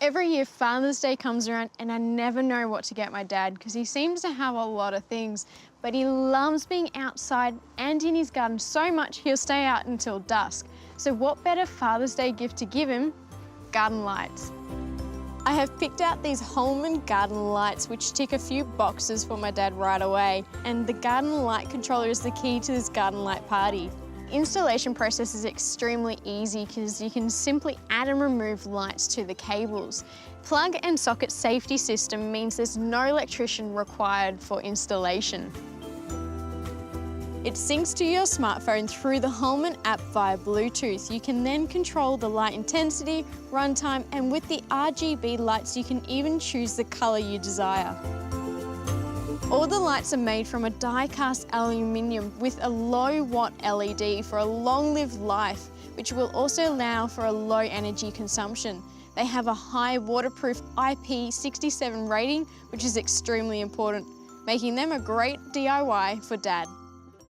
Every year Father's Day comes around and I never know what to get my dad because he seems to have a lot of things, but he loves being outside and in his garden so much he'll stay out until dusk. So what better Father's Day gift to give him? Garden lights. I have picked out these Holman garden lights which tick a few boxes for my dad right away, and the garden light controller is the key to this garden light party. Installation process is extremely easy because you can simply add and remove lights to the cables. Plug and socket safety system means there's no electrician required for installation. It syncs to your smartphone through the Holman app via Bluetooth. You can then control the light intensity, runtime, and with the RGB lights you can even choose the colour you desire. All the lights are made from a die-cast aluminium with a low-watt LED for a long-lived life, which will also allow for a low energy consumption. They have a high waterproof IP67 rating, which is extremely important, making them a great DIY for Dad.